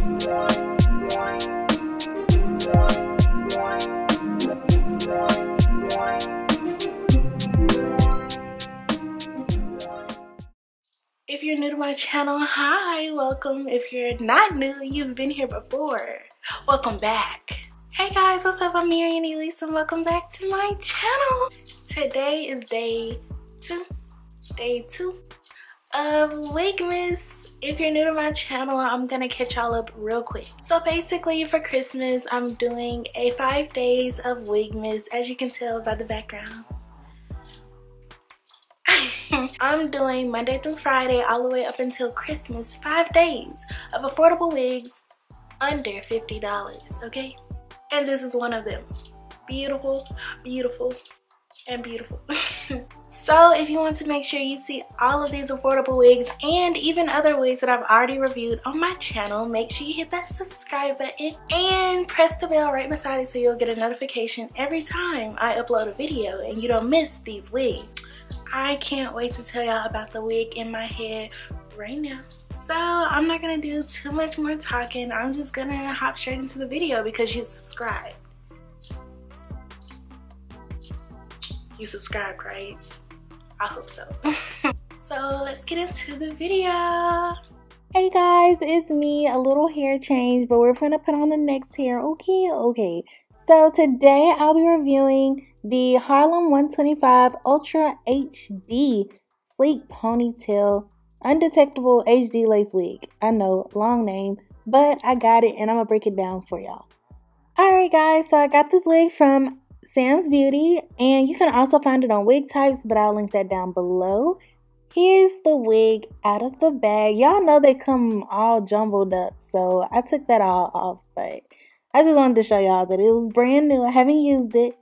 If you're new to my channel, hi, welcome. If you're not new, you've been here before, welcome back. Hey guys, what's up? I'm Marian Elise and welcome back to my channel. Today is day two of Wig-Mas. If you're new to my channel, I'm gonna catch y'all up real quick. So basically for Christmas, I'm doing a 5 days of Wig-Mas, as you can tell by the background. I'm doing Monday through Friday all the way up until Christmas, 5 days of affordable wigs under $50, okay? And this is one of them. Beautiful, beautiful, and beautiful. So if you want to make sure you see all of these affordable wigs and even other wigs that I've already reviewed on my channel, make sure you hit that subscribe button and press the bell right beside it so you'll get a notification every time I upload a video and you don't miss these wigs. I can't wait to tell y'all about the wig in my head right now. So I'm not gonna do too much more talking. I'm just gonna hop straight into the video because you subscribed. You subscribed, right? I hope so. So let's get into the video. Hey guys, it's me. A little hair change, but we're gonna put on the next hair. Okay. So today I'll be reviewing the Harlem 125 Ultra HD Sleek Ponytail Undetectable HD Lace Wig. I know, long name, but I got it and I'm gonna break it down for y'all. Alright guys, so I got this wig from Sam's Beauty and you can also find it on Wig Types, but I'll link that down below. Here's the wig out of the bag. Y'all know they come all jumbled up, so I took that all off, but I just wanted to show y'all that it was brand new. I haven't used it.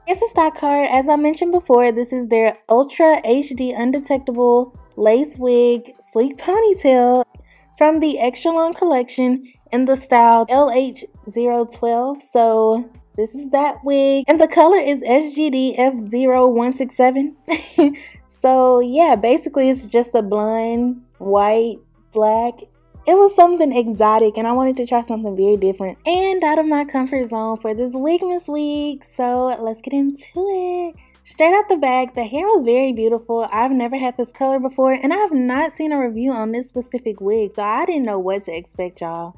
Here's the stock card. As I mentioned before, this is their Ultra HD Undetectable Lace Wig Sleek Ponytail from the Xtra Long collection in the style LH012. So this is that wig. And the color is SGD F0167. So yeah, basically it's just a blonde, white, black. It was something exotic and I wanted to try something very different and out of my comfort zone for this Wig-Mas week. So let's get into it. Straight out the bag, the hair was very beautiful. I've never had this color before and I have not seen a review on this specific wig, so I didn't know what to expect, y'all.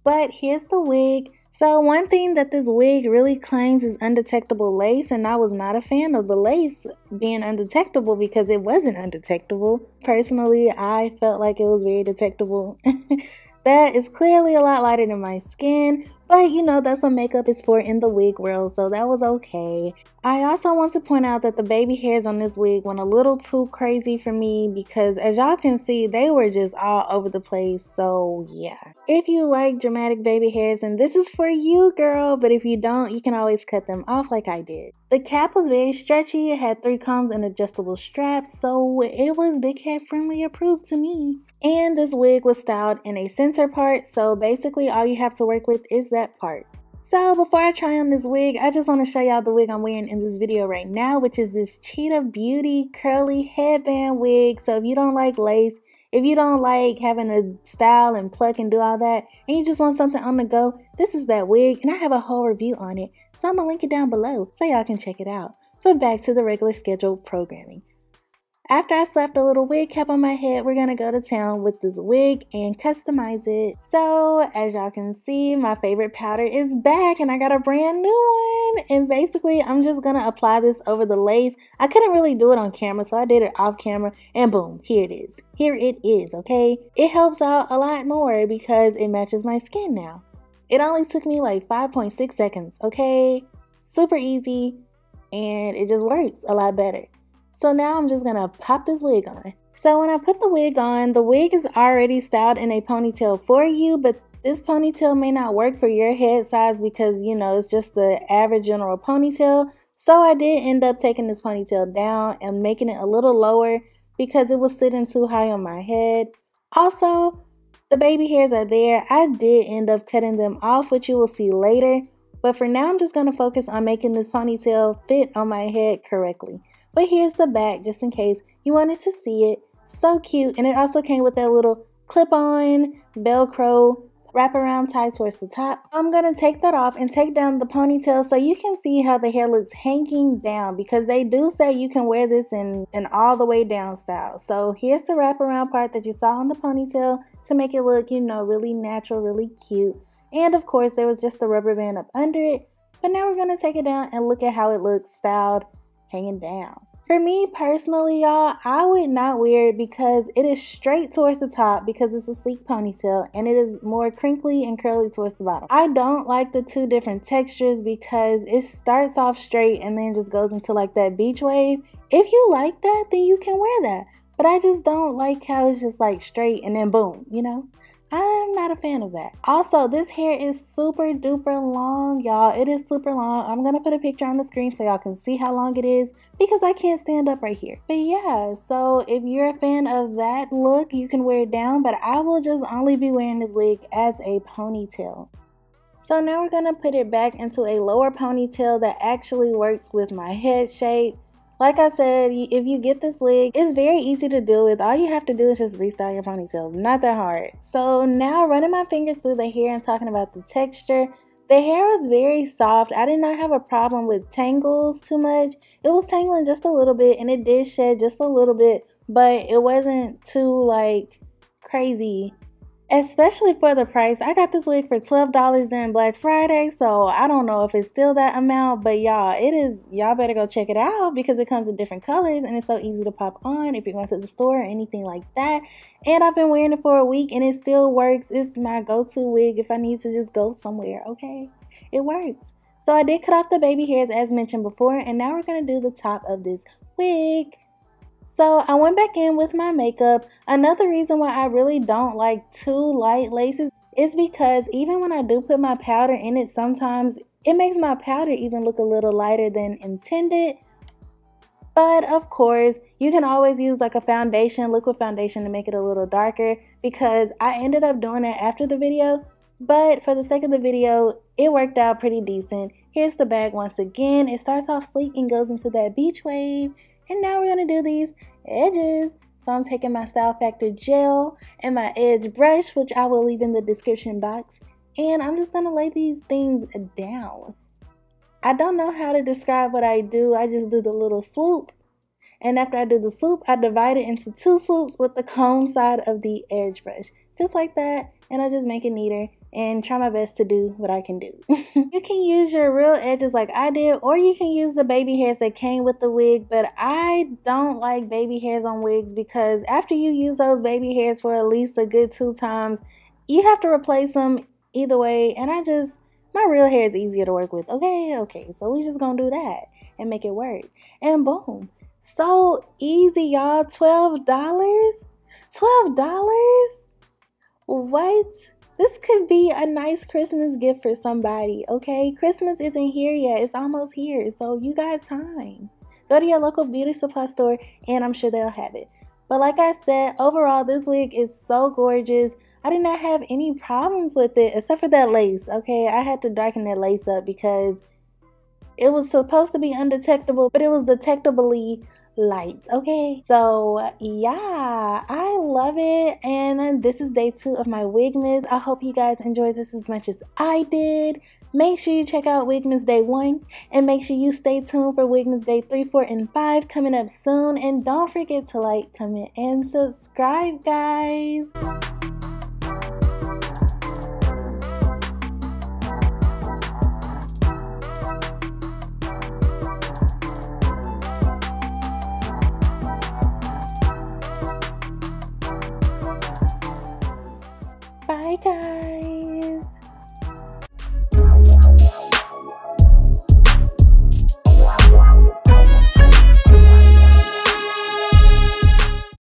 But here's the wig. So one thing that this wig really claims is undetectable lace, and I was not a fan of the lace being undetectable because it wasn't undetectable. Personally, I felt like it was very detectable. That is clearly a lot lighter than my skin, but you know, that's what makeup is for in the wig world, so that was okay. I also want to point out that the baby hairs on this wig went a little too crazy for me because as y'all can see, they were just all over the place, so yeah. If you like dramatic baby hairs, then this is for you, girl, but if you don't, you can always cut them off like I did. The cap was very stretchy, it had 3 combs and adjustable straps, so it was big head friendly approved to me. And this wig was styled in a center part, so basically all you have to work with is that part. So before I try on this wig, I just want to show y'all the wig I'm wearing in this video right now, which is this Cheetah Beauty curly headband wig. So if you don't like lace, if you don't like having to style and pluck and do all that, and you just want something on the go, this is that wig, and I have a whole review on it, so I'm gonna link it down below so y'all can check it out. But back to the regular scheduled programming. After I slapped a little wig cap on my head, we're gonna go to town with this wig and customize it. So as y'all can see, my favorite powder is back and I got a brand new one. And basically I'm just gonna apply this over the lace. I couldn't really do it on camera, so I did it off camera and boom, here it is. Here it is, okay? It helps out a lot more because it matches my skin now. It only took me like 5.6 seconds, okay? Super easy and it just works a lot better. So now I'm just gonna pop this wig on. So when I put the wig on, the wig is already styled in a ponytail for you, but this ponytail may not work for your head size because, you know, it's just the average general ponytail. So I did end up taking this ponytail down and making it a little lower because it was sitting too high on my head. Also, the baby hairs are there. I did end up cutting them off, which you will see later. But for now, I'm just gonna focus on making this ponytail fit on my head correctly. But here's the back, just in case you wanted to see it. So cute. And it also came with that little clip-on Velcro wraparound tie towards the top. I'm going to take that off and take down the ponytail so you can see how the hair looks hanging down, because they do say you can wear this in an all the way down style. So here's the wraparound part that you saw on the ponytail to make it look, you know, really natural, really cute. And of course there was just a rubber band up under it. But now we're going to take it down and look at how it looks styled hanging down. For me personally, y'all, I would not wear it because it is straight towards the top because it's a sleek ponytail, and it is more crinkly and curly towards the bottom. I don't like the two different textures because it starts off straight and then just goes into like that beach wave. If you like that, then you can wear that. But I just don't like how it's just like straight and then boom, you know? I'm not a fan of that. Also, this hair is super duper long, y'all. It is super long. I'm gonna put a picture on the screen so y'all can see how long it is because I can't stand up right here. But yeah, so if you're a fan of that look, you can wear it down, but I will just only be wearing this wig as a ponytail. So now we're gonna put it back into a lower ponytail that actually works with my head shape. Like I said, if you get this wig, it's very easy to deal with. All you have to do is just restyle your ponytail. Not that hard. So now running my fingers through the hair and talking about the texture, the hair was very soft. I did not have a problem with tangles too much. It was tangling just a little bit and it did shed just a little bit, but it wasn't too like crazy. Especially for the price. I got this wig for $12 during Black Friday, so I don't know if it's still that amount, but y'all, it is. Y'all better go check it out because it comes in different colors and it's so easy to pop on if you're going to the store or anything like that. And I've been wearing it for a week and it still works. It's my go-to wig if I need to just go somewhere, okay? It works. So I did cut off the baby hairs as mentioned before, and now we're going to do the top of this wig. So I went back in with my makeup. Another reason why I really don't like too light laces is because even when I do put my powder in it, sometimes it makes my powder even look a little lighter than intended. But of course, you can always use like a foundation, liquid foundation, to make it a little darker, because I ended up doing that after the video. But for the sake of the video, it worked out pretty decent. Here's the bag once again. It starts off sleek and goes into that beach wave. And now we're going to do these edges. So I'm taking my Style Factor gel and my edge brush, which I will leave in the description box. And I'm just going to lay these things down. I don't know how to describe what I do. I just do the little swoop. And after I do the swoop, I divide it into two swoops with the comb side of the edge brush. Just like that. And I just make it neater and try my best to do what I can do. You can use your real edges like I did, or you can use the baby hairs that came with the wig, but I don't like baby hairs on wigs because after you use those baby hairs for at least a good 2 times, you have to replace them either way, and my real hair is easier to work with. Okay, so we just gonna do that and make it work. And boom. So easy, y'all. $12? $12? What? This could be a nice Christmas gift for somebody, okay? Christmas isn't here yet. It's almost here, so you got time. Go to your local beauty supply store, and I'm sure they'll have it. But like I said, overall, this wig is so gorgeous. I did not have any problems with it, except for that lace, okay? I had to darken that lace up because it was supposed to be undetectable, but it was detectably light, okay? So yeah, I love it, and this is day 2 of my Wig-Mas. I hope you guys enjoyed this as much as I did. Make sure you check out Wig-Mas day 1, and make sure you stay tuned for Wig-Mas day 3, 4, and 5 coming up soon. And don't forget to like, comment, and subscribe, guys. Bye, guys.